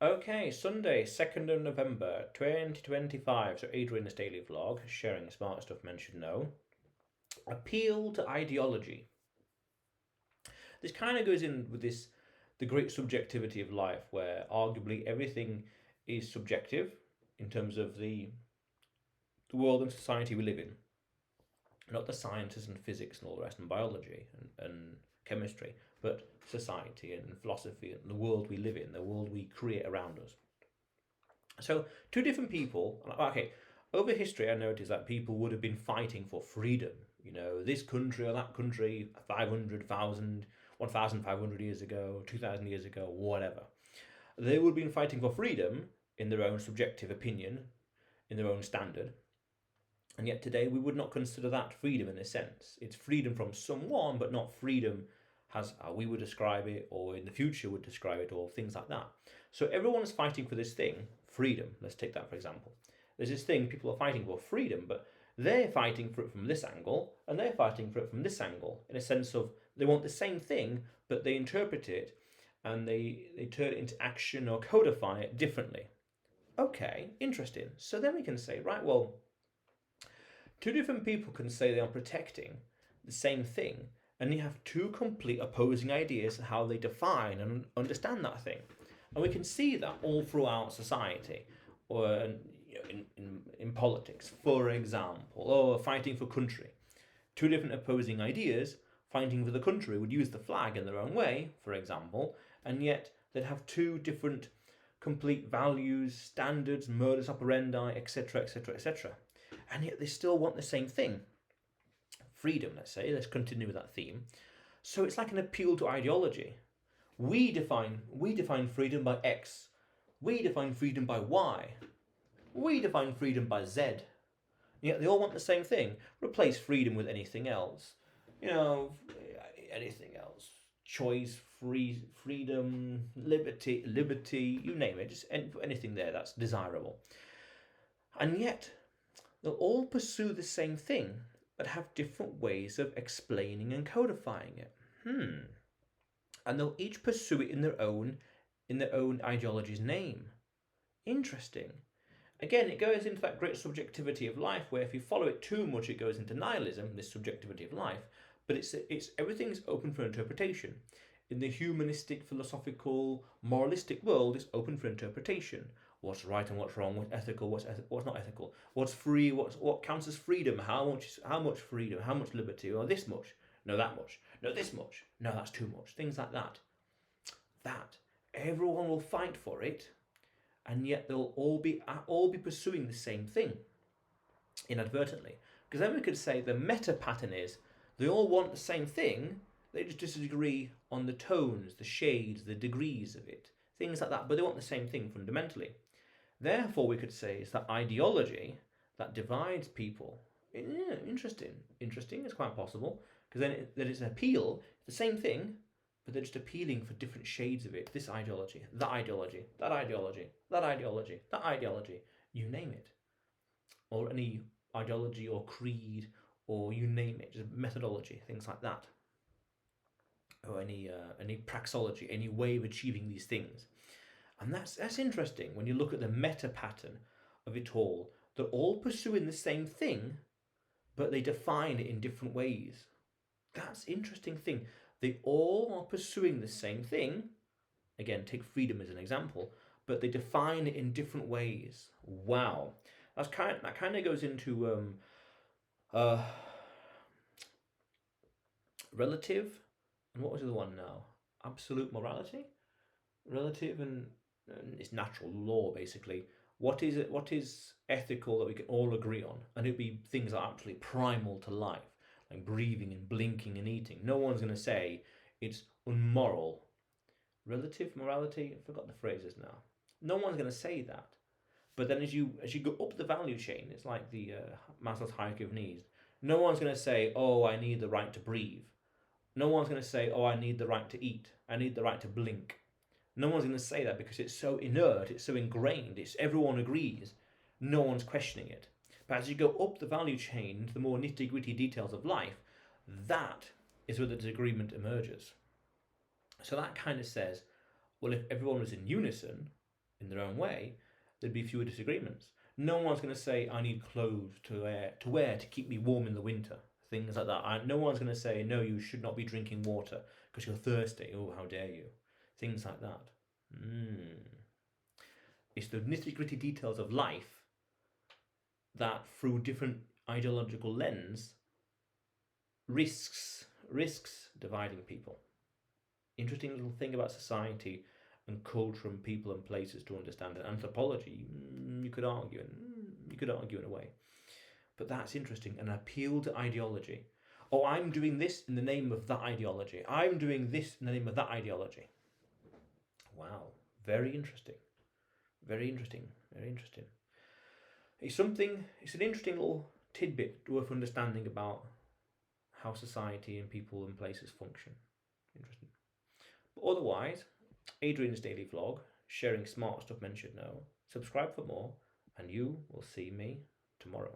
Okay, Sunday, 2nd of November 2025. So, Adrian's daily vlog, sharing smart stuff men should know. Appeal to ideology. This kind of goes in with the great subjectivity of life, where arguably everything is subjective in terms of the world and society we live in. Not the sciences and physics and all the rest, and biology and chemistry, but society and philosophy and the world we live in, the world we create around us. So, two different people. Okay, over history, I noticed that people would have been fighting for freedom. This country or that country, 500,000, 1,500 years ago, 2,000 years ago, whatever. They would have been fighting for freedom in their own subjective opinion, in their own standard. And yet today we would not consider that freedom in a sense. It's freedom from someone, but not freedom as how we would describe it, or in the future would describe it, or things like that. So everyone's fighting for this thing, freedom. Let's take that for example. There's this thing people are fighting for, freedom, but they're fighting for it from this angle, and they're fighting for it from this angle, in a sense of they want the same thing, but they interpret it and they turn it into action or codify it differently. Okay, interesting. So then we can say, right, well, two different people can say they are protecting the same thing, and you have two complete opposing ideas of how they define and understand that thing. And we can see that all throughout society, or in politics, for example, or fighting for country. Two different opposing ideas fighting for the country would use the flag in their own way, for example, and yet they'd have two different complete values, standards, modus operandi, etc., etc., etc. And yet they still want the same thing. Freedom, let's say. Let's continue with that theme. So it's like an appeal to ideology. We define freedom by X. We define freedom by Y. We define freedom by Z. Yet they all want the same thing. Replace freedom with anything else. Anything else. Choice, freedom, liberty, you name it. Just anything there that's desirable. And yet, they'll all pursue the same thing, but have different ways of explaining and codifying it. And they'll each pursue it in their own ideology's name. Interesting. Again, it goes into that great subjectivity of life, where if you follow it too much, it goes into nihilism, this subjectivity of life. But it's everything's open for interpretation. In the humanistic, philosophical, moralistic world, it's open for interpretation. What's right and what's wrong, what's ethical, what's not ethical, what's free, what counts as freedom, how much freedom, how much liberty, or this much, no that much, no this much, no that's too much, things like that. That everyone will fight for it, and yet they'll all be pursuing the same thing inadvertently. Because then we could say the meta pattern is they all want the same thing, they just disagree on the tones, the shades, the degrees of it, things like that, but they want the same thing fundamentally. Therefore, we could say it's that ideology that divides people. Yeah, interesting. Interesting, it's quite possible. Because then it's an appeal, the same thing, but they're just appealing for different shades of it. This ideology, that ideology, that ideology, that ideology, that ideology, you name it. Or any ideology or creed, or you name it, just methodology, things like that. Or any praxology, any way of achieving these things. And that's interesting when you look at the meta pattern of it all. They're all pursuing the same thing, but they define it in different ways. That's interesting thing. They all are pursuing the same thing. Again, take freedom as an example, but they define it in different ways. Wow, that kind of goes into relative, and what was the other one now? Absolute morality, relative, and it's natural law basically. What is it? What is ethical that we can all agree on? And it'd be things that are absolutely primal to life, like breathing and blinking and eating. No one's going to say it's unmoral. Relative morality, I forgot the phrases now. No one's going to say that. But then as you go up the value chain, it's like the Maslow's hierarchy of needs. No one's going to say, oh, I need the right to breathe. No one's going to say, oh, I need the right to eat. I need the right to blink. No one's going to say that because it's so inert, it's so ingrained, everyone agrees. No one's questioning it. But as you go up the value chain to the more nitty-gritty details of life, that is where the disagreement emerges. So that kind of says, well, if everyone was in unison, in their own way, there'd be fewer disagreements. No one's going to say, I need clothes to wear to keep me warm in the winter. Things like that. No one's going to say, no, you should not be drinking water because you're thirsty. Oh, how dare you. Things like that. It's the nitty-gritty details of life that, through different ideological lens, risks dividing people. Interesting little thing about society and culture and people and places to understand. And anthropology, you could argue in a way, but that's interesting. An appeal to ideology. Oh, I'm doing this in the name of that ideology. I'm doing this in the name of that ideology. Wow, very interesting. Very interesting. Very interesting. It's an interesting little tidbit worth understanding about how society and people and places function. Interesting. But otherwise, Adrian's daily vlog, sharing smart stuff men should know. Subscribe for more, and you will see me tomorrow.